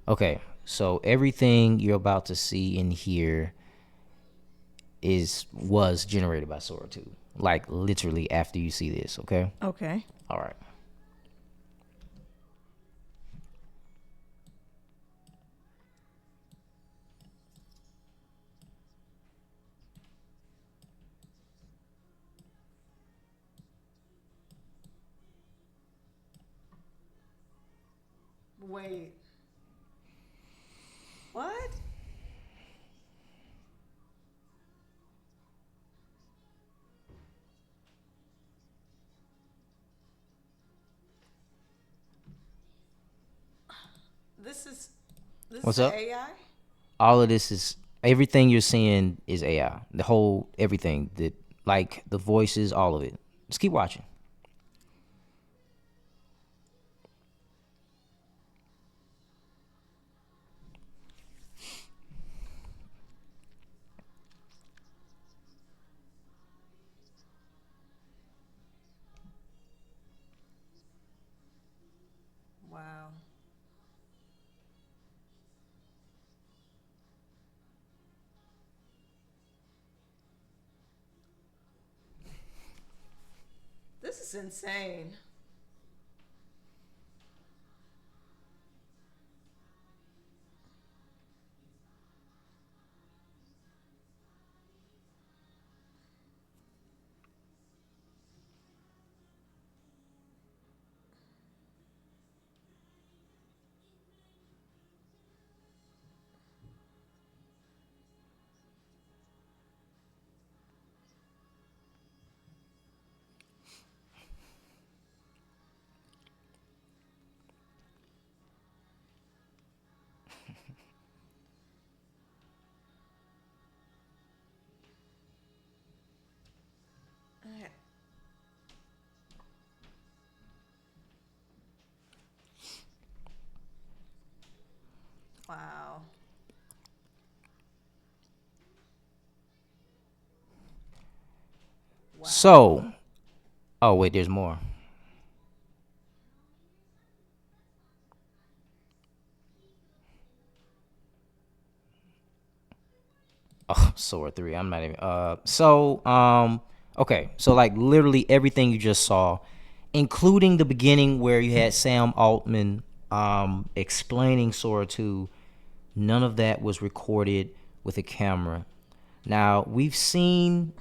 Okay, so everything you're about to see in here was generated by Sora 2. Like literally after you see this, okay? Okay. All right. Wait. What? This is this is What's the up? AI? All of this is everything you're seeing is AI. The whole everything that like the voices, all of it. Just keep watching. Wow. This is insane. Wow. Wow. So, oh wait, there's more. Oh, Sora 3. I'm not even okay. So like literally everything you just saw, including the beginning where you had Sam Altman explaining Sora 2, none of that was recorded with a camera. Now, we've seen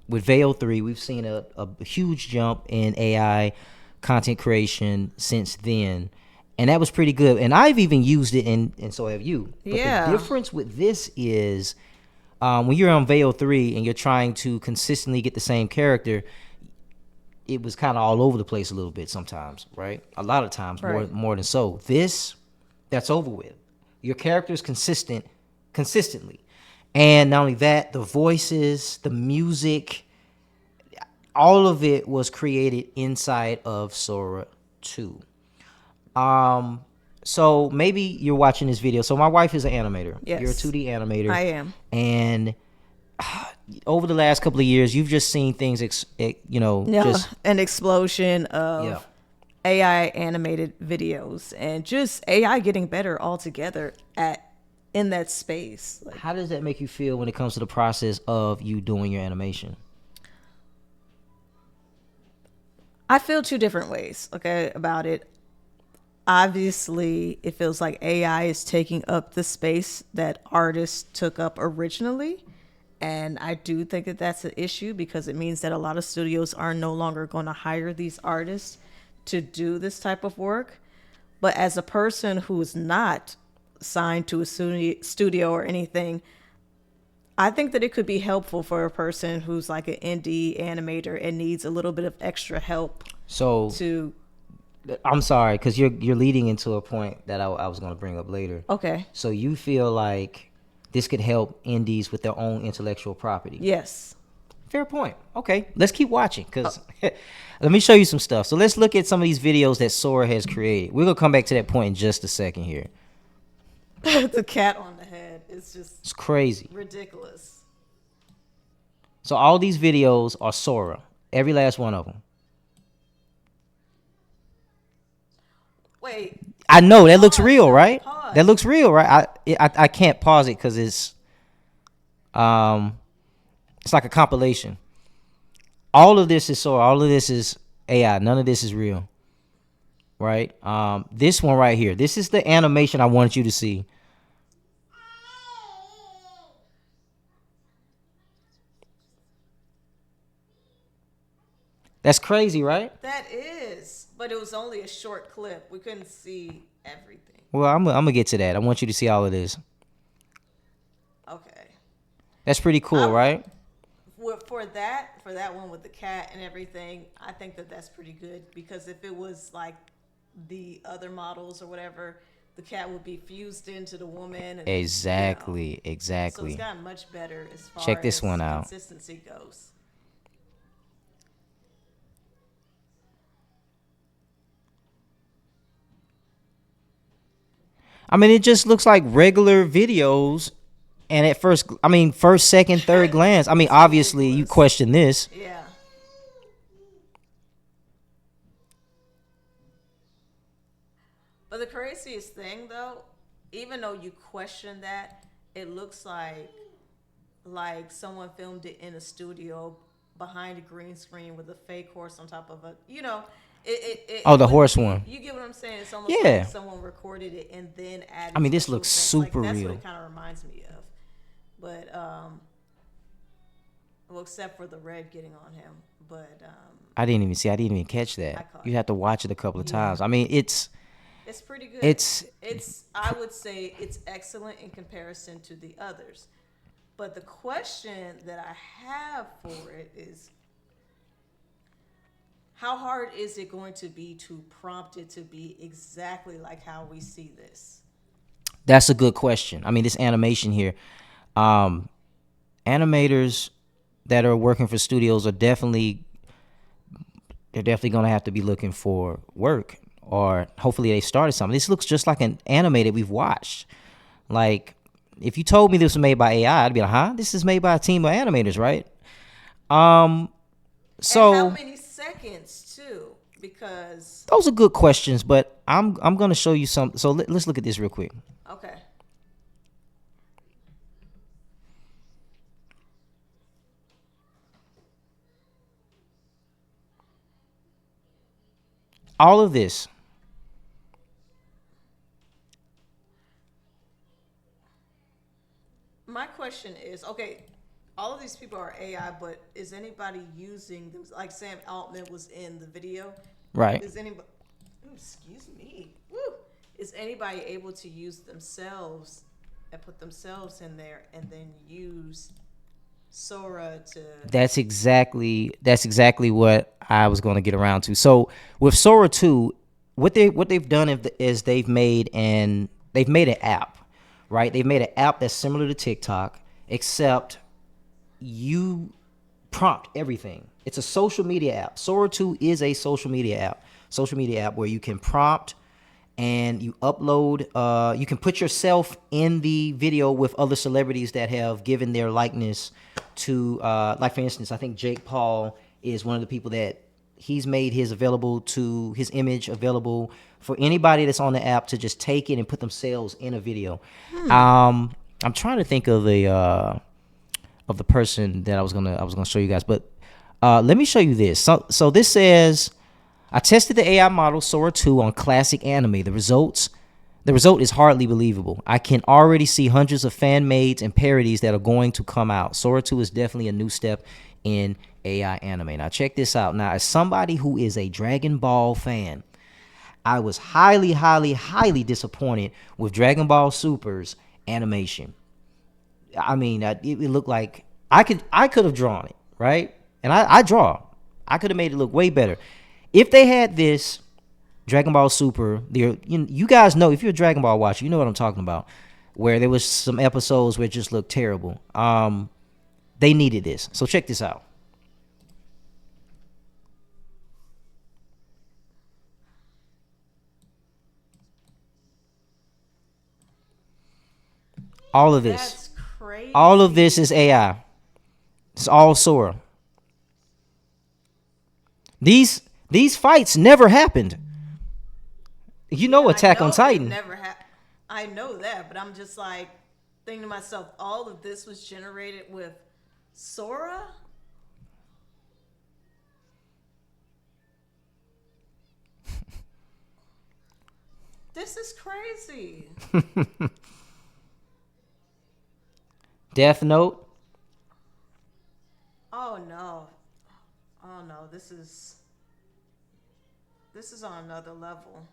with Veil 3, we've seen a huge jump in AI content creation since then. And that was pretty good. And I've even used it, and so have you. But the Yeah. difference with this is when you're on Veil 3 and you're trying to consistently get the same character, it was kind of all over the place a little bit sometimes, right? A lot of times, more Right. more than so. This, that's over with. Your character is consistent, consistently, and not only that, the voices, the music, all of it was created inside of Sora 2. Um, so maybe you're watching this video. So my wife is an animator. You're a Yes. 2D animator, I am. and over the last couple of years, you've just seen things, Yeah, just an explosion yeah. of AI animated videos and just AI getting better altogether at in that space. Like How does that make you feel when it comes to the process of you doing your animation? I feel two different ways, okay, about it. Obviously, it feels like AI is taking up the space that artists took up originally. And I do think that that's an issue because it means that a lot of studios are no longer going to hire these artists to do this type of work. But as a person who's not signed to a studio or anything, I think that it could be helpful for a person who's like an indie animator and needs a little bit of extra help So to. I'm sorry, because you're leading into a point that I was going to bring up later. Okay. So you feel like this could help indies with their own intellectual property. Yes. Fair point. Okay, let's keep watching because let me show you some stuff. So let's look at some of these videos that Sora has created. We're gonna come back to that point in just a second here. The cat on the head is just It's crazy. ridiculous. So all these videos are Sora, every last one of them. Wait, I know that looks pause, real, right? That pause. looks real, right? I can't pause it because um it's like a compilation. All of this is Sora. All of this is AI. None of this is real, right? This one right here. This is the animation I wanted you to see. That's crazy, right? That is, but it was only a short clip. We couldn't see everything. Well, I'm gonna get to that. I want you to see all of this. Okay. That's pretty cool, I right? for that one with the cat and everything, I think that that's pretty good because if it was like the other models or whatever, the cat would be fused into the woman, and Exactly, so it's exactly. gotten much better as Check far this one as out. consistency goes. I mean, it just looks like regular videos. And at first, I mean, first, second, third glance, I mean, It's obviously, you ridiculous. question this. Yeah. But the craziest thing though, even though you question that, it looks like someone filmed it in a studio behind a green screen with a fake horse on top of a Oh, it the wouldn't horse be, one. you get what I'm saying? It's almost like Yeah. someone recorded it and then I added mean, this special looks effects. Like super that's what real. it kind of reminds me of. But well, except for the red getting on him. But I didn't even see. I didn't even catch I that. caught You it. have to watch it a couple of Yeah. times. I mean, It's pretty good. it's It's I would say it's excellent in comparison to the others. But the question that I have for it is how hard is it going to be to prompt it to be exactly like how we see this? that's a good question. I mean, this animation here, um, animators that are working for studios are definitely gonna have to be looking for work, or hopefully they started something. This looks just like an animated we've watched. Like, if you told me this was made by AI, I'd be like, huh? This is made by a team of animators, right? Um, And how so many seconds too? Because those are good questions, but I'm gonna show you some. So let's look at this real quick. okay. All of this, My question is, okay, all of these people are AI, but is anybody using them? Like Sam Altman was in the video. right? Is anybody? Ooh, excuse me. Woo. Is anybody able to use themselves and put themselves in there and then use Sora to? That's exactly what I was going to get around to. So with Sora 2, what they've done is they've made an app, right? They've made an app that's similar to TikTok, except you prompt everything. It's a social media app. Sora 2 is a social media app where you can prompt and you upload, you can put yourself in the video with other celebrities that have given their likeness to, like for instance, I think Jake Paul is one of the people that he's made his image available for anybody that's on the app to just take it and put themselves in a video. I'm trying to think of the person that I was gonna show you guys, but let me show you this. So this says, I tested the AI model Sora 2 on classic anime. The result is hardly believable. I can already see hundreds of fan-mades and parodies that are going to come out. Sora 2 is definitely a new step in AI anime. Now check this out. Now, as somebody who is a Dragon Ball fan, I was highly, highly, highly disappointed with Dragon Ball Super's animation. I mean, it looked like I could have drawn it, right? And I draw. I could have made it look way better. If they had this Dragon Ball Super, you guys know, if you're a Dragon Ball watcher, you know what I'm talking about. Where there was some episodes where it just looked terrible. They needed this. So check this out. All of this. That's All of this crazy. is AI. It's all Sora. These fights never happened. You Yeah, know I Attack on know they've Titan. never had. I know that, but I'm just like thinking to myself, all of this was generated with Sora. This is crazy. Death Note. Oh no. Oh no. This is on another level.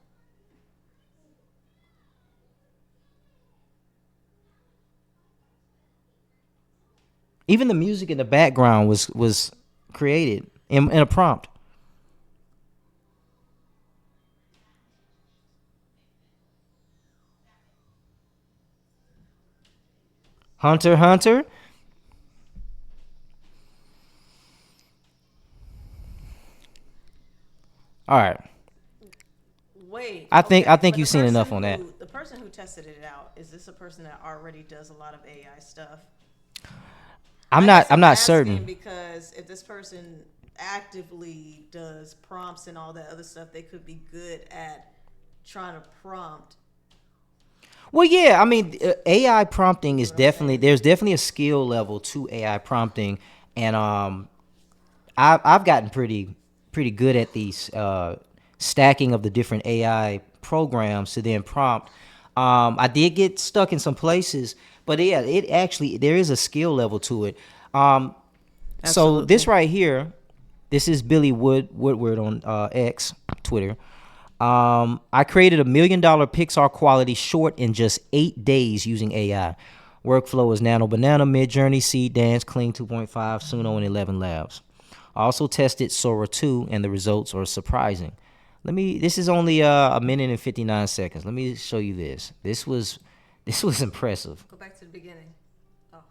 Even the music in the background was created in a prompt. Hunter x Hunter. All right. Wait, I okay, think but you've seen enough on that. the person who tested it out, is this a person that already does a lot of AI stuff? I guess I'm I'm not asking certain. because if this person actively does prompts and all that other stuff, they could be good at trying to prompt. Well, yeah, I mean, AI prompting You is know what I'm definitely saying? there's definitely a skill level to AI prompting, and I've gotten pretty good at these stacking of the different AI programs to then prompt. I did get stuck in some places, but yeah, it actually there is a skill level to it. So this Absolutely. right here, this is Billy Woodward on X Twitter. I created $1 million Pixar quality short in just 8 days using AI. Workflow is Nano Banana, Midjourney, Seed Dance, Clean 2.5, Suno, and 11 Labs. I also tested Sora 2, and the results are surprising. This is only a minute and 59 seconds. Let me show you this. This was impressive. Go back to the beginning. Oh,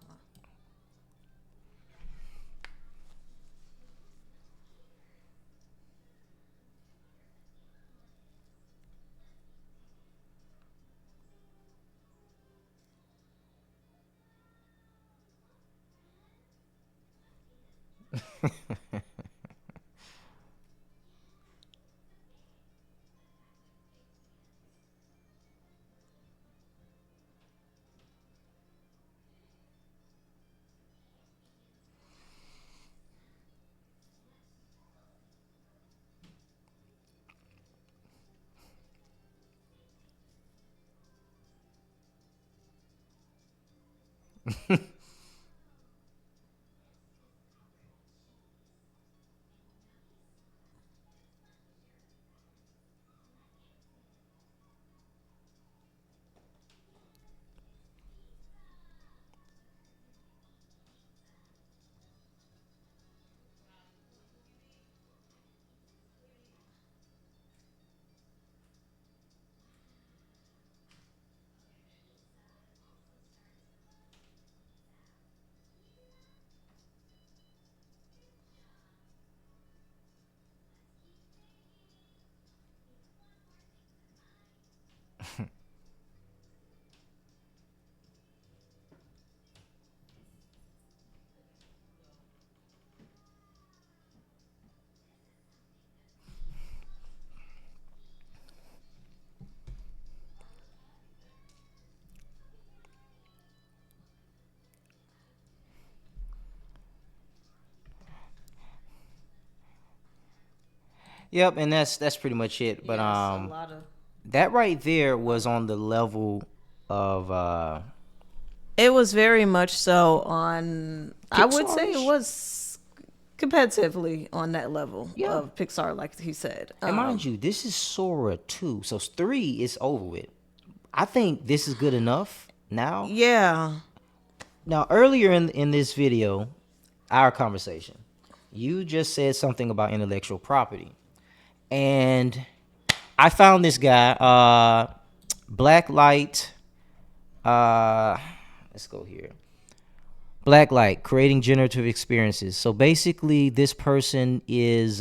Yep, and that's pretty much it. But yes, a lot of. that right there Oh. was on the level of It was very much so on. I would say it Pixar-ish. was competitively on that level Yeah. of Pixar, like he said. And mind you, this is Sora 2. So 3 is over with. I think this is good enough now. Yeah. Now, earlier in this video, our conversation, you just said something about intellectual property. And I found this guy, Blacklight. Uh, let's go here. Blacklight, creating generative experiences. So basically, this person is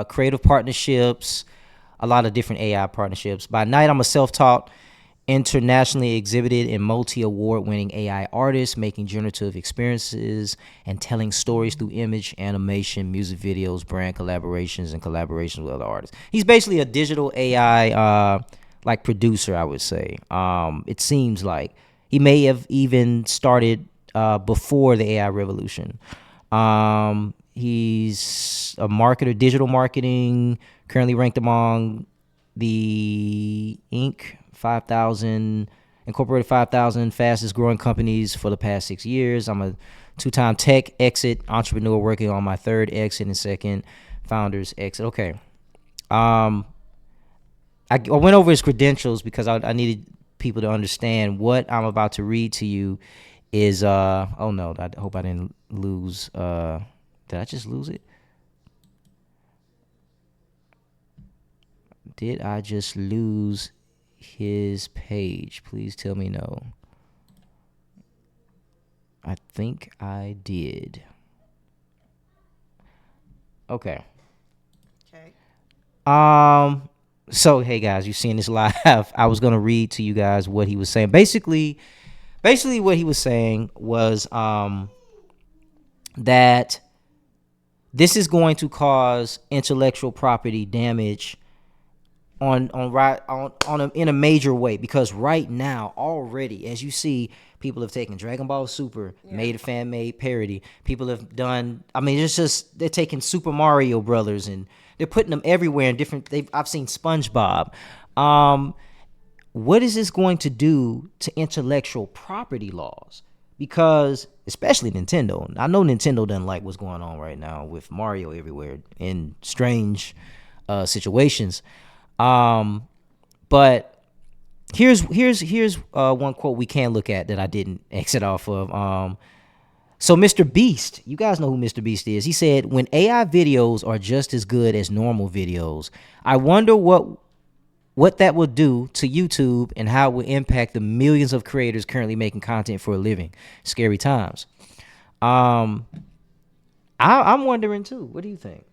creative partnerships, a lot of different AI partnerships. By night, I'm a self-taught, internationally exhibited and multi-award-winning AI artist, making generative experiences and telling stories through image, animation, music videos, brand collaborations, and collaborations with other artists. He's basically a digital AI like producer, I would say. It seems like he may have even started before the AI revolution. He's a marketer, digital marketing, currently ranked among the Inc. 5,000 incorporated 5,000 fastest growing companies for the past 6 years. I'm a two-time tech exit entrepreneur working on my third exit and second founder's exit. Okay. I went over his credentials because I needed people to understand what I'm about to read to you is oh no, I hope I didn't lose did I just lose it? Did I just lose his page? Please tell me no. I think I did. Okay. Okay. So hey guys, you seeing this live. I was gonna read to you guys what he was saying. Basically what he was saying was that this is going to cause intellectual property damage in a major way, because right now already, as you see, people have taken Dragon Ball Super, made a fan made parody. People have done, I mean, it's just, they're taking Super Mario Brothers and they're putting them everywhere in different, I've seen SpongeBob. What is this going to do to intellectual property laws? Because especially Nintendo, I know Nintendo doesn't like what's going on right now with Mario everywhere in strange situations. But here's one quote we can look at that I didn't exit off of. So Mr. Beast, you guys know who Mr. Beast is. He said, when AI videos are just as good as normal videos, I wonder what that will do to YouTube and how it will impact the millions of creators currently making content for a living. Scary times. I'm wondering too. What do you think?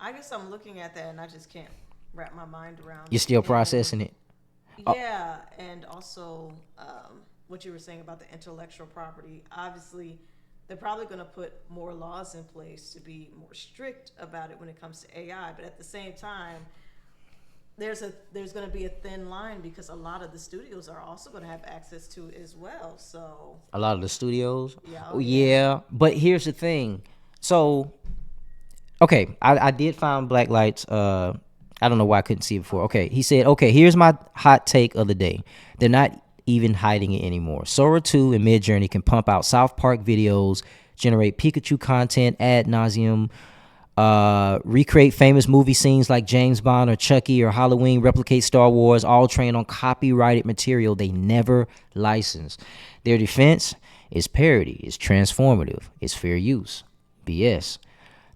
I guess I'm looking at that and I just can't wrap my mind around You're it. still And processing it. yeah, and also what you were saying about the intellectual property. Obviously, they're probably going to put more laws in place to be more strict about it when it comes to AI. But at the same time, there's going to be a thin line because a lot of the studios are also going to have access to it as well. So A lot of the studios. yeah, Oh oh yeah. yeah, but here's the thing. So okay, I did find Black Lights. I don't know why I couldn't see it before. Okay, he said, okay, here's my hot take of the day. They're not even hiding it anymore. Sora 2 and Midjourney can pump out South Park videos, generate Pikachu content ad nauseum, recreate famous movie scenes like James Bond or Chucky or Halloween, replicate Star Wars, all trained on copyrighted material they never licensed. Their defense is parody, it's transformative, it's fair use. BS.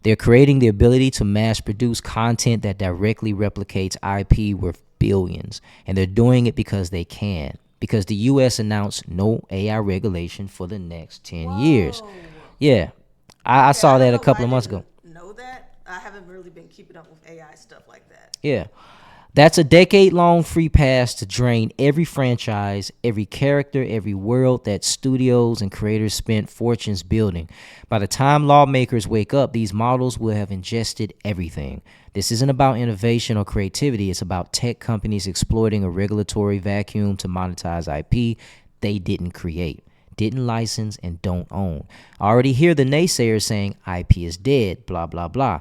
They're creating the ability to mass produce content that directly replicates IP worth billions. And they're doing it because they can. Because the US announced no AI regulation for the next 10 years. Whoa. Yeah. I Okay, I saw don't that a know why couple I of months ago. didn't know that. I haven't really been keeping up with AI stuff like that. Yeah. That's a decade-long free pass to drain every franchise, every character, every world that studios and creators spent fortunes building. By the time lawmakers wake up, these models will have ingested everything. This isn't about innovation or creativity. It's about tech companies exploiting a regulatory vacuum to monetize IP they didn't create, didn't license, and don't own. I already hear the naysayers saying IP is dead, blah, blah, blah.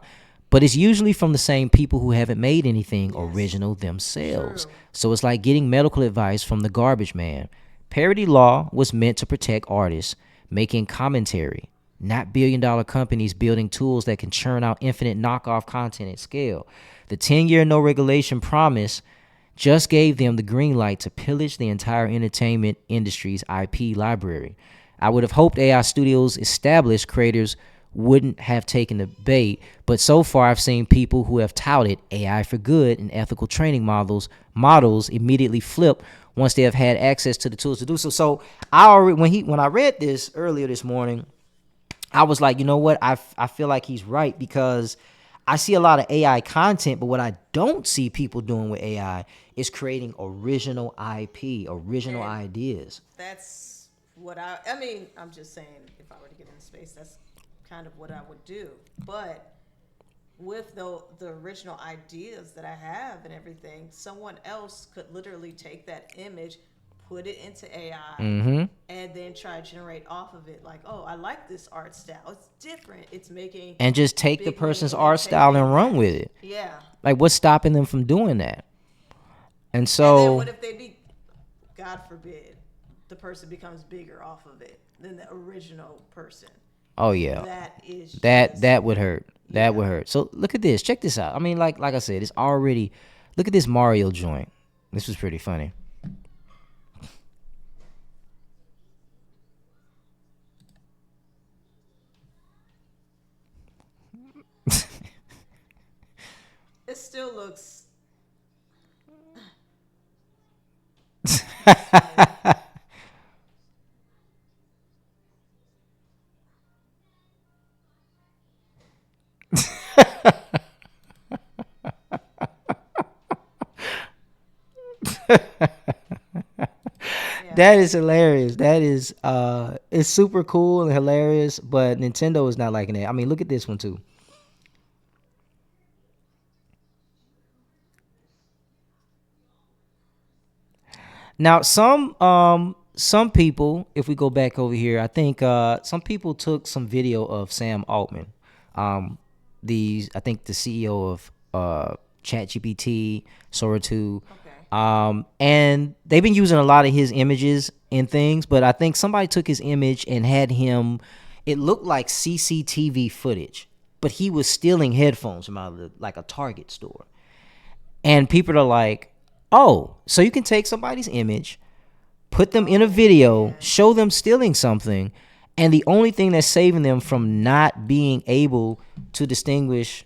But it's usually from the same people who haven't made anything original themselves. True. So it's like getting medical advice from the garbage man. Parody law was meant to protect artists making commentary, not billion-dollar companies building tools that can churn out infinite knockoff content at scale. The 10-year no regulation promise just gave them the green light to pillage the entire entertainment industry's IP library. I would have hoped AI studios established creators wouldn't have taken the bait, but so far I've seen people who have touted AI for good and ethical training models immediately flip once they have had access to the tools to do so. So I already when I read this earlier this morning, I was like, you know what? I feel like he's right, because I see a lot of AI content, but what I don't see people doing with AI is creating original IP, original And ideas. that's what I mean, I'm just saying, if I were to get into space, that's kind of what I would do. But with the original ideas that I have and everything, someone else could literally take that image, put it into AI, Mm-hmm. and then try to generate off of it. Like, oh, I like this art style. It's different. It's making And just take the big person's money and art take style in and run with that. it. Yeah. Like, what's stopping them from doing that? And And then so, what if they be, God forbid, the person becomes bigger off of it than the original person? oh yeah, That is that just, would hurt. That yeah. would hurt. So look at this. Check this out. I mean, like I said, it's already. Look at this Mario joint. This was pretty funny. It still looks funny. Yeah. That is hilarious. That is it's super cool and hilarious, but Nintendo is not liking it. I mean, look at this one too. Now, some people, if we go back over here, I think some people took some video of Sam Altman, um, I think the CEO of ChatGPT, Sora 2, Okay. and they've been using a lot of his images and things. But I think somebody took his image and had him. It looked like CCTV footage, but he was stealing headphones from out of like a Target store. And people are like, oh, so you can take somebody's image, put them in a Oh video, man. show them stealing something, and the only thing that's saving them from not being able to distinguish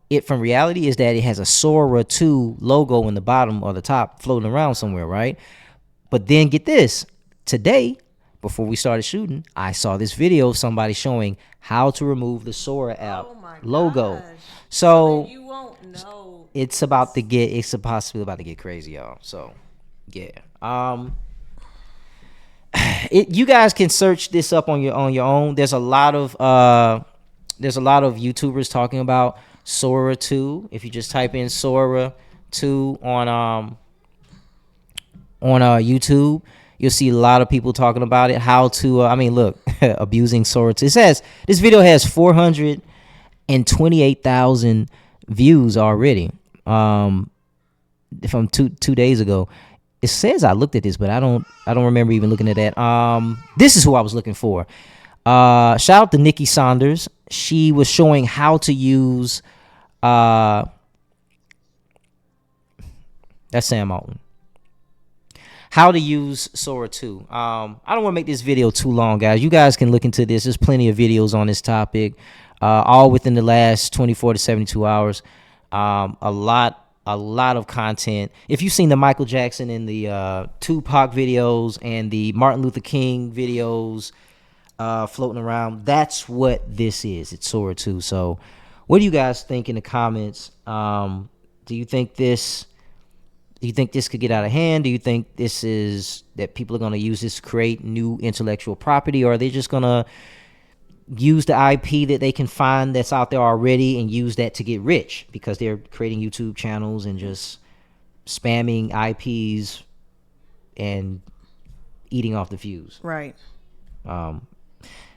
it from reality is that it has a Sora 2 logo in the bottom or the top floating around somewhere, right? But then get this. Today, before we started shooting, I saw this video of somebody showing how to remove the Sora app Oh my logo. gosh. So then So you won't know it's possibly about to get crazy, y'all. So yeah. You guys can search this up on your own. There's a lot of YouTubers talking about Sora 2. If you just type in Sora 2 on YouTube, you'll see a lot of people talking about it. How to I mean, look, abusing Sora 2. It says this video has 428,000 views already. From two days ago. It says I looked at this, but I don't remember even looking at that. This is who I was looking for. Shout out to Nikki Saunders. She was showing how to use that's Sam Altman. How to use Sora 2. I don't want to make this video too long, guys. You guys can look into this. There's plenty of videos on this topic, all within the last 24 to 72 hours. A lot of content. If you've seen the Michael Jackson and the Tupac videos and the Martin Luther King videos floating around, that's what this is. It's Sora 2. So, what do you guys think in the comments? Do you think this? Do you think this could get out of hand? Do you think this is that people are going to use this to create new intellectual property, or are they just going to use the IP that they can find that's out there already and use that to get rich because they're creating YouTube channels and just spamming IPs and eating off the views? right. Um,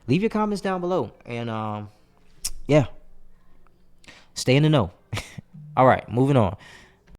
leave your comments down below, and yeah, stay in the know. All right, moving on.